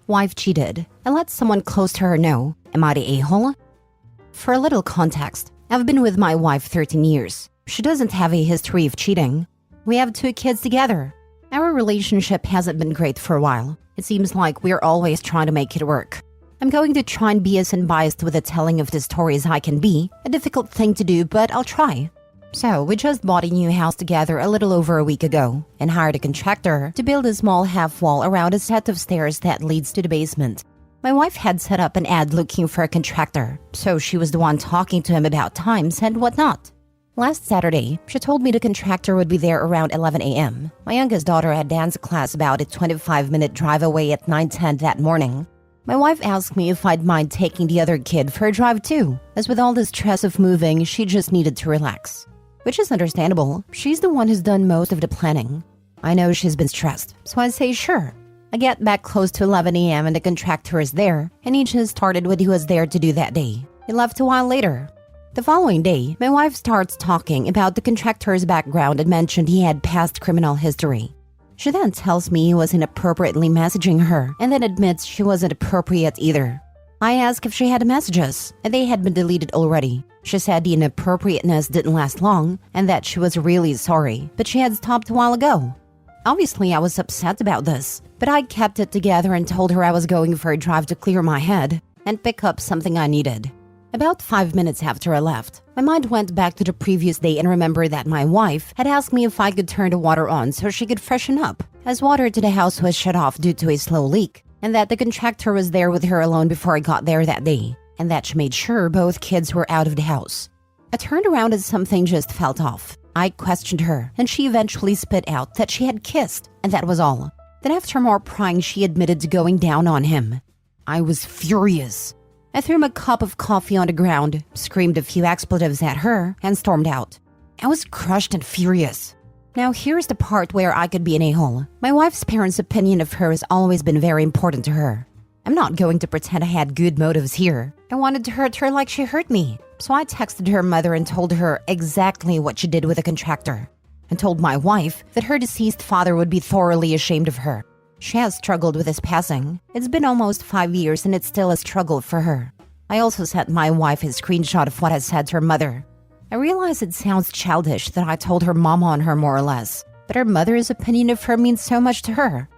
Wife cheated and let someone close to her know. Am I the a-hole? For a little context, I've been with my wife 13 years. She doesn't have a history of cheating. We have 2 kids together. Our relationship hasn't been great for a while. It seems like we're always trying to make it work. I'm going to try and be as unbiased with the telling of the story as I can be. A difficult thing to do, but I'll try. So, we just bought a new house together a little over a week ago and hired a contractor to build a small half wall around a set of stairs that leads to the basement. My wife had set up an ad looking for a contractor, so she was the one talking to him about times and whatnot. Last Saturday, she told me the contractor would be there around 11 a.m. My youngest daughter had dance class about a 25-minute drive away at 9:10 that morning. My wife asked me if I'd mind taking the other kid for a drive too, as with all the stress of moving, she just needed to relax. Which is understandable. She's the one who's done most of the planning. I know she's been stressed, so I say sure. I get back close to 11 a.m. and the contractor is there, and he just started what he was there to do that day. He left a while later. The following day, my wife starts talking about the contractor's background and mentioned he had past criminal history. She then tells me he was inappropriately messaging her and then admits she wasn't appropriate either. I ask if she had messages, and they had been deleted already. She said the inappropriateness didn't last long and that she was really sorry, but she had stopped a while ago. Obviously, I was upset about this, but I kept it together and told her I was going for a drive to clear my head and pick up something I needed. About 5 minutes after I left, my mind went back to the previous day and remembered that my wife had asked me if I could turn the water on so she could freshen up, as water to the house was shut off due to a slow leak, and that the contractor was there with her alone before I got there that day, and that she made sure both kids were out of the house. I turned around as something just felt off. I questioned her, and she eventually spit out that she had kissed, and that was all. Then after more prying, she admitted to going down on him. I was furious. I threw him a cup of coffee on the ground, screamed a few expletives at her, and stormed out. I was crushed and furious. Now here's the part where I could be an a-hole. My wife's parents' opinion of her has always been very important to her. I'm not going to pretend I had good motives here. I wanted to hurt her like she hurt me. So I texted her mother and told her exactly what she did with the contractor, and told my wife that her deceased father would be thoroughly ashamed of her. She has struggled with his passing. It's been almost 5 years and it's still a struggle for her. I also sent my wife a screenshot of what I said to her mother. I realize it sounds childish that I told her mama on her more or less, but her mother's opinion of her means so much to her.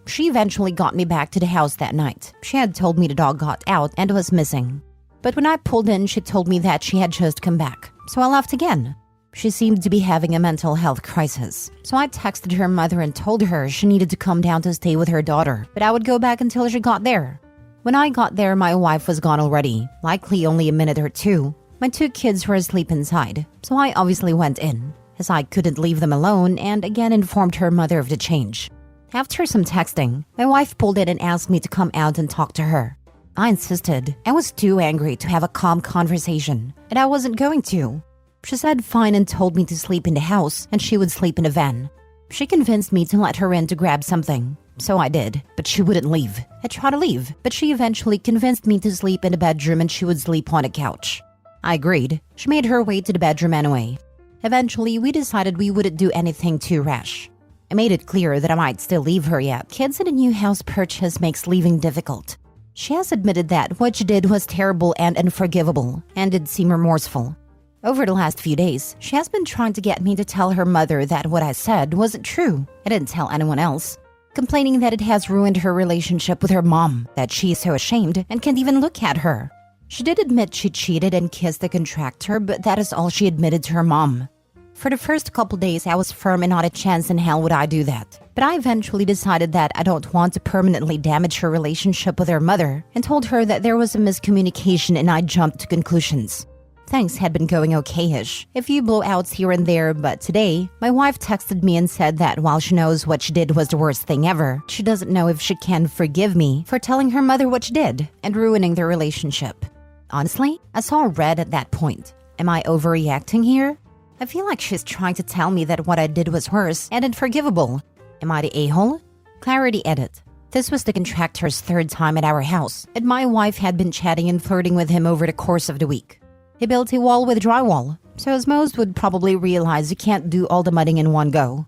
She eventually got me back to the house that night. She had told me the dog got out and was missing. But when I pulled in, she told me that she had just come back, so I left again. She seemed to be having a mental health crisis, so I texted her mother and told her she needed to come down to stay with her daughter, but I would go back until she got there. When I got there, my wife was gone already, likely only a minute or two. My 2 kids were asleep inside, so I obviously went in, as I couldn't leave them alone, and again informed her mother of the change. After some texting, my wife pulled in and asked me to come out and talk to her. I insisted. I was too angry to have a calm conversation, and I wasn't going to. She said fine and told me to sleep in the house and she would sleep in a van. She convinced me to let her in to grab something, so I did, but she wouldn't leave. I tried to leave, but she eventually convinced me to sleep in the bedroom and she would sleep on a couch. I agreed. She made her way to the bedroom anyway. Eventually, we decided we wouldn't do anything too rash. I made it clear that I might still leave her yet. Kids in a new house purchase makes leaving difficult. She has admitted that what she did was terrible and unforgivable, and did seem remorseful. Over the last few days, she has been trying to get me to tell her mother that what I said wasn't true. I didn't tell anyone else. Complaining that it has ruined her relationship with her mom, that she is so ashamed and can't even look at her. She did admit she cheated and kissed the contractor, but that is all she admitted to her mom. For the first couple days, I was firm and not a chance in hell would I do that. But I eventually decided that I don't want to permanently damage her relationship with her mother and told her that there was a miscommunication and I jumped to conclusions. Things had been going okay-ish, a few blowouts here and there, but today, my wife texted me and said that while she knows what she did was the worst thing ever, she doesn't know if she can forgive me for telling her mother what she did and ruining their relationship. Honestly, I saw red at that point. Am I overreacting here? I feel like she's trying to tell me that what I did was worse and unforgivable. Am I the a-hole? Clarity edit. This was the contractor's 3rd time at our house, and my wife had been chatting and flirting with him over the course of the week. He built a wall with drywall, so as most would probably realize you can't do all the mudding in one go.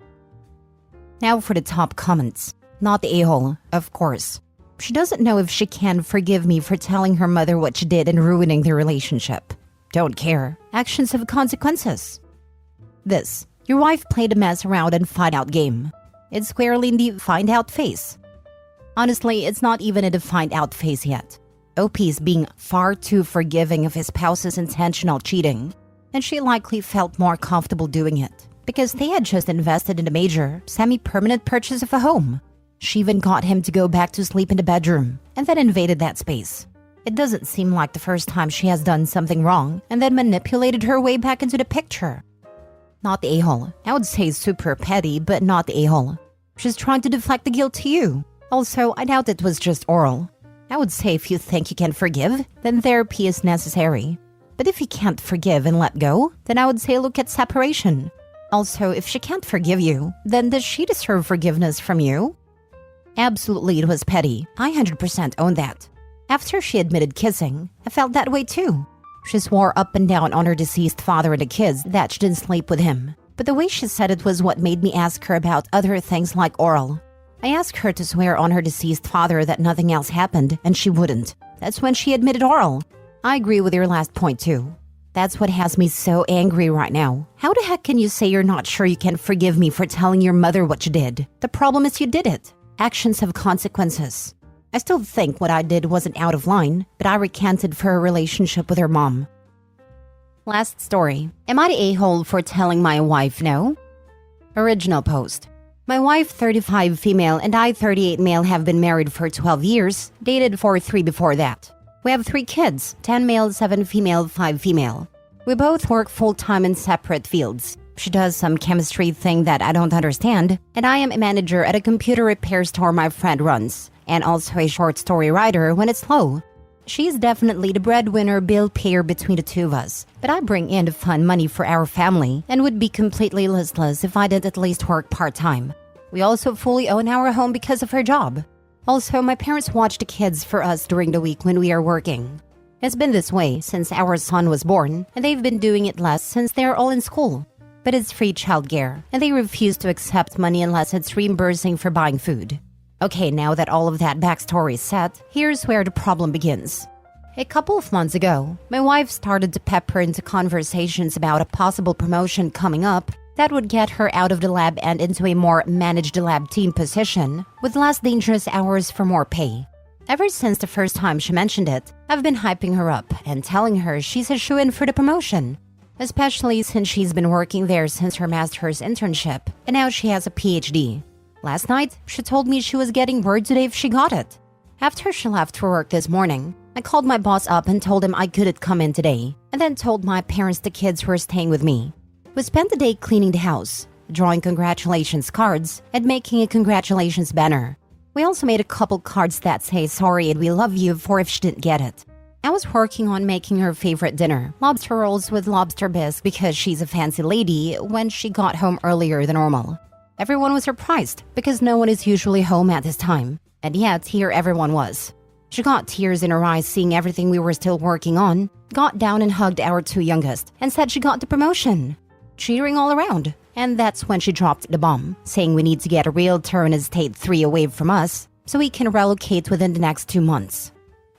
Now for the top comments. Not the a-hole, of course. She doesn't know if she can forgive me for telling her mother what she did and ruining the relationship. Don't care. Actions have consequences. This. Your wife played a mess around and find out game. It's squarely in the find out phase. Honestly, it's not even in the find out phase yet. OP is being far too forgiving of his spouse's intentional cheating, and she likely felt more comfortable doing it because they had just invested in a major, semi-permanent purchase of a home. She even got him to go back to sleep in the bedroom and then invaded that space. It doesn't seem like the first time she has done something wrong and then manipulated her way back into the picture. Not the a-hole. I would say super petty, but not the a-hole. She's trying to deflect the guilt to you. Also, I doubt it was just oral. I would say if you think you can forgive, then therapy is necessary. But if you can't forgive and let go, then I would say look at separation. Also, if she can't forgive you, then does she deserve forgiveness from you? Absolutely, it was petty. I 100% own that. After she admitted kissing, I felt that way too. She swore up and down on her deceased father and the kids that she didn't sleep with him. But the way she said it was what made me ask her about other things like oral. I asked her to swear on her deceased father that nothing else happened, and she wouldn't. That's when she admitted oral. I agree with your last point too. That's what has me so angry right now. How the heck can you say you're not sure you can forgive me for telling your mother what you did? The problem is you did it. Actions have consequences. I still think what I did wasn't out of line, but I recanted for her relationship with her mom. Last story. Am I the a-hole for telling my wife no? Original post. My wife, 35 female, and I, 38 male, have been married for 12 years, dated for 3 before that. We have 3 kids, 10 male, 7 female, 5 female. We both work full-time in separate fields. She does some chemistry thing that I don't understand, and I am a manager at a computer repair store my friend runs, and also a short story writer when it's low. She's definitely the breadwinner bill payer between the two of us, but I bring in the fun money for our family and would be completely listless if I didn't at least work part-time. We also fully own our home because of her job. Also, my parents watch the kids for us during the week when we are working. It's been this way since our son was born, and they've been doing it less since they're all in school. But it's free childcare, and they refuse to accept money unless it's reimbursing for buying food. Okay, now that all of that backstory is set, here's where the problem begins. A couple of months ago, my wife started to pepper into conversations about a possible promotion coming up that would get her out of the lab and into a more managed lab team position with less dangerous hours for more pay. Ever since the first time she mentioned it, I've been hyping her up and telling her she's a shoo-in for the promotion, especially since she's been working there since her master's internship and now she has a PhD. Last night, she told me she was getting word today if she got it. After she left for work this morning, I called my boss up and told him I couldn't come in today, and then told my parents the kids were staying with me. We spent the day cleaning the house, drawing congratulations cards, and making a congratulations banner. We also made a couple cards that say sorry and we love you for if she didn't get it. I was working on making her favorite dinner, lobster rolls with lobster bisque because she's a fancy lady, when she got home earlier than normal. Everyone was surprised because no one is usually home at this time, and yet here everyone was. She got tears in her eyes seeing everything we were still working on, got down and hugged our 2 youngest, and said she got the promotion. Cheering all around. And that's when she dropped the bomb, saying we need to get a realtor in estate 3 away from us so we can relocate within the next 2 months.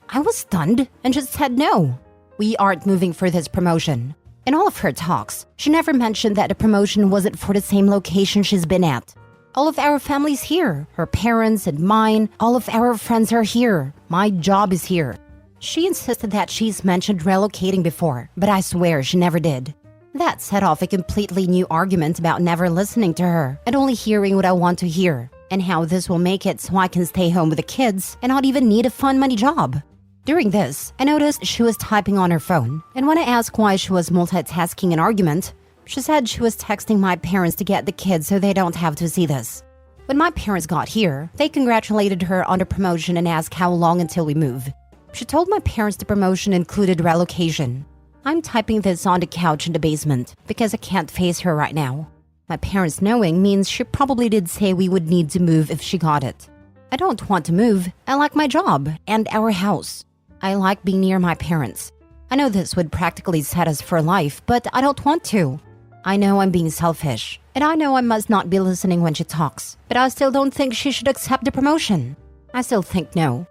I was stunned and just said no. We aren't moving for this promotion. In all of her talks, she never mentioned that the promotion wasn't for the same location she's been at. All of our family's here. Her parents and mine, all of our friends are here. My job is here. She insisted that she's mentioned relocating before, but I swear she never did. That set off a completely new argument about never listening to her and only hearing what I want to hear, and how this will make it so I can stay home with the kids and not even need a fun money job. During this, I noticed she was typing on her phone, and when I asked why she was multitasking an argument, she said she was texting my parents to get the kids so they don't have to see this. When my parents got here, they congratulated her on the promotion and asked how long until we move. She told my parents the promotion included relocation. I'm typing this on the couch in the basement because I can't face her right now. My parents knowing means she probably did say we would need to move if she got it. I don't want to move. I like my job and our house. I like being near my parents. I know this would practically set us for life, but I don't want to. I know I'm being selfish, and I know I must not be listening when she talks, but I still don't think she should accept the promotion. I still think no.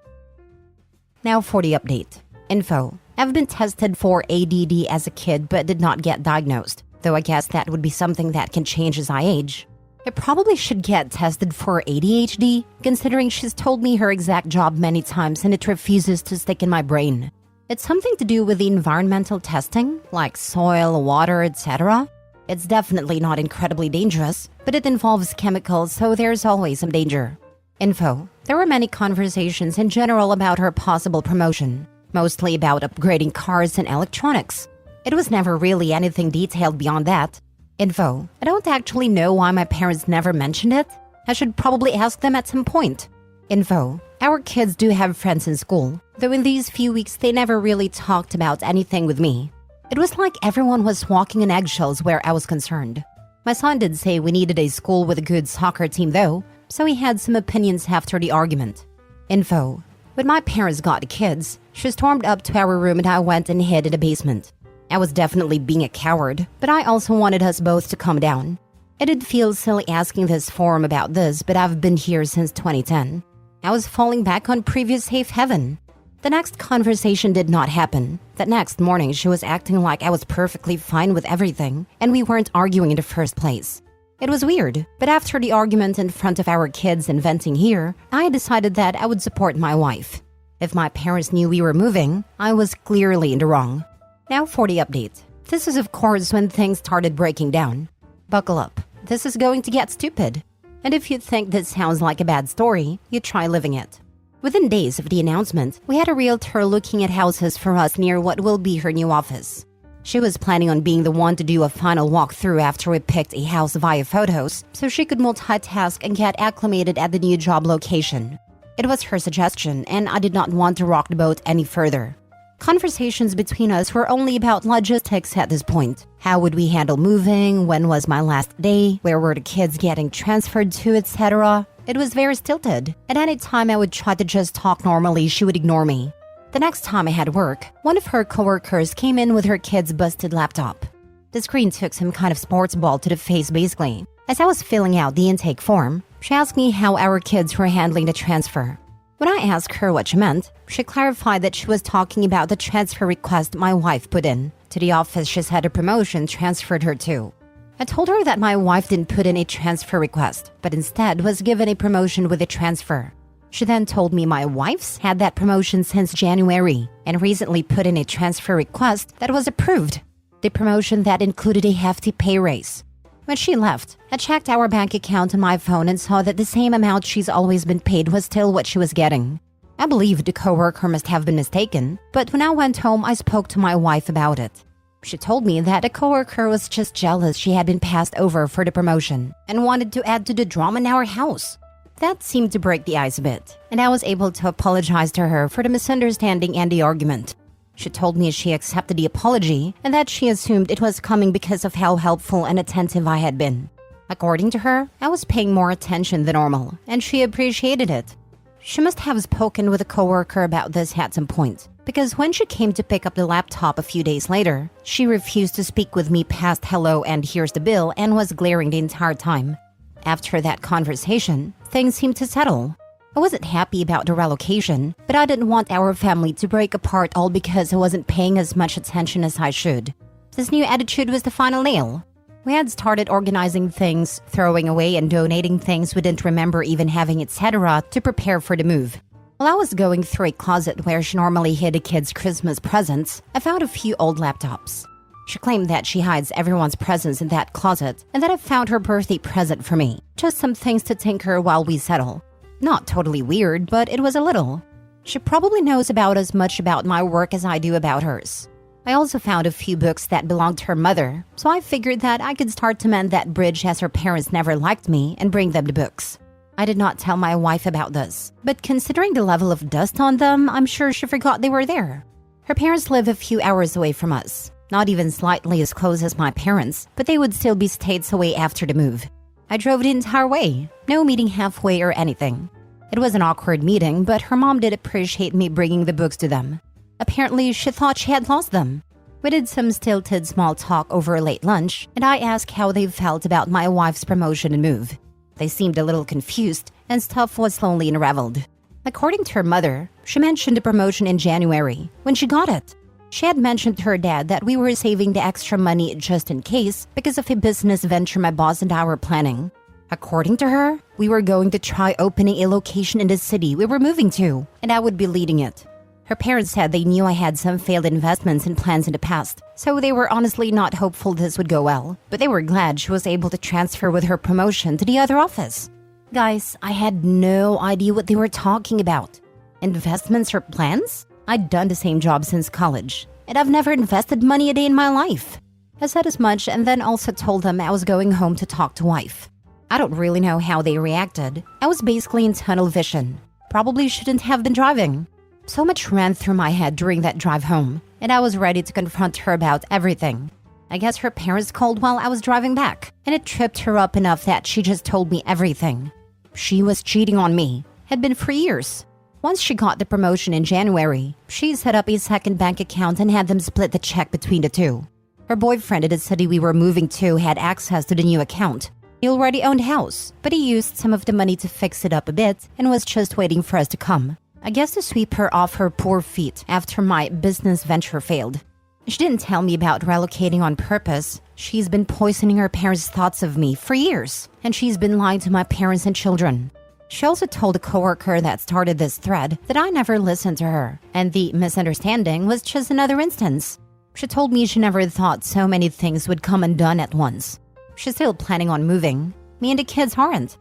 Now for the update. Info. I've been tested for ADD as a kid but did not get diagnosed, though I guess that would be something that can change as I age. I probably should get tested for ADHD, considering she's told me her exact job many times and it refuses to stick in my brain. It's something to do with the environmental testing, like soil, water, etc. It's definitely not incredibly dangerous, but it involves chemicals, so there's always some danger. Info. There were many conversations in general about her possible promotion, mostly about upgrading cars and electronics. It was never really anything detailed beyond that. Info. I don't actually know why my parents never mentioned it. I should probably ask them at some point. Info. Our kids do have friends in school, though in these few weeks they never really talked about anything with me. It was like everyone was walking on eggshells where I was concerned. My son did say we needed a school with a good soccer team though, so he had some opinions after the argument. Info. When my parents got the kids, she stormed up to our room and I went and hid in the basement. I was definitely being a coward, but I also wanted us both to calm down. I did feel silly asking this forum about this, but I've been here since 2010. I was falling back on previous safe heaven. The next conversation did not happen. That next morning, she was acting like I was perfectly fine with everything, and we weren't arguing in the first place. It was weird, but after the argument in front of our kids and venting here, I decided that I would support my wife. If my parents knew we were moving, I was clearly in the wrong. Now for the update. This is of course when things started breaking down. Buckle up. This is going to get stupid. And if you think this sounds like a bad story, you try living it. Within days of the announcement, we had a realtor looking at houses for us near what will be her new office. She was planning on being the one to do a final walkthrough after we picked a house via photos, so she could multitask and get acclimated at the new job location. It was her suggestion, and I did not want to rock the boat any further. Conversations between us were only about logistics at this point. How would we handle moving? When was my last day? Where were the kids getting transferred to, etc.? It was very stilted. At any time I would try to just talk normally, she would ignore me. The next time I had work, one of her coworkers came in with her kid's busted laptop. The screen took some kind of sports ball to the face basically. As I was filling out the intake form, she asked me how our kids were handling the transfer. When I asked her what she meant, she clarified that she was talking about the transfer request my wife put in to the office she's had a promotion transferred her to. I told her that my wife didn't put in a transfer request, but instead was given a promotion with a transfer. She then told me my wife's had that promotion since January and recently put in a transfer request that was approved. The promotion that included a hefty pay raise. When she left, I checked our bank account on my phone and saw that the same amount she's always been paid was still what she was getting. I believed the coworker must have been mistaken, but when I went home, I spoke to my wife about it. She told me that the coworker was just jealous she had been passed over for the promotion and wanted to add to the drama in our house. That seemed to break the ice a bit, and I was able to apologize to her for the misunderstanding and the argument. She told me she accepted the apology and that she assumed it was coming because of how helpful and attentive I had been. According to her, I was paying more attention than normal, and she appreciated it. She must have spoken with a coworker about this at some point, because when she came to pick up the laptop a few days later, she refused to speak with me past hello and here's the bill and was glaring the entire time. After that conversation, things seemed to settle. I wasn't happy about the relocation, but I didn't want our family to break apart all because I wasn't paying as much attention as I should. This new attitude was the final nail. We had started organizing things, throwing away and donating things we didn't remember even having, etc. to prepare for the move. While I was going through a closet where she normally hid the kids' Christmas presents, I found a few old laptops. She claimed that she hides everyone's presents in that closet and that I found her birthday present for me. Just some things to tinker while we settle. Not totally weird, but it was a little. She probably knows about as much about my work as I do about hers. I also found a few books that belonged to her mother, so I figured that I could start to mend that bridge as her parents never liked me and bring them the books. I did not tell my wife about this, but considering the level of dust on them, I'm sure she forgot they were there. Her parents live a few hours away from us, not even slightly as close as my parents, but they would still be states away after the move. I drove the entire way, no meeting halfway or anything. It was an awkward meeting, but her mom did appreciate me bringing the books to them. Apparently, she thought she had lost them. We did some stilted small talk over late lunch, and I asked how they felt about my wife's promotion and move. They seemed a little confused, and stuff was slowly unraveled. According to her mother, she mentioned the promotion in January, when she got it. She had mentioned to her dad that we were saving the extra money just in case because of a business venture my boss and I were planning. According to her, we were going to try opening a location in the city we were moving to, and I would be leading it. Her parents said they knew I had some failed investments and plans in the past, so they were honestly not hopeful this would go well, but they were glad she was able to transfer with her promotion to the other office. Guys, I had no idea what they were talking about. Investments or plans? I'd done the same job since college, and I've never invested money a day in my life. I said as much and then also told them I was going home to talk to wife. I don't really know how they reacted. I was basically in tunnel vision. Probably shouldn't have been driving. So much ran through my head during that drive home, and I was ready to confront her about everything. I guess her parents called while I was driving back, and it tripped her up enough that she just told me everything. She was cheating on me, had been for years. Once she got the promotion in January, she set up a second bank account and had them split the check between the two. Her boyfriend in the city we were moving to had access to the new account. He already owned a house, but he used some of the money to fix it up a bit and was just waiting for us to come. I guess to sweep her off her poor feet after my business venture failed. She didn't tell me about relocating on purpose. She's been poisoning her parents' thoughts of me for years, and she's been lying to my parents and children. She also told a coworker that started this thread that I never listened to her, and the misunderstanding was just another instance. She told me she never thought so many things would come undone at once. She's still planning on moving. Me and the kids aren't.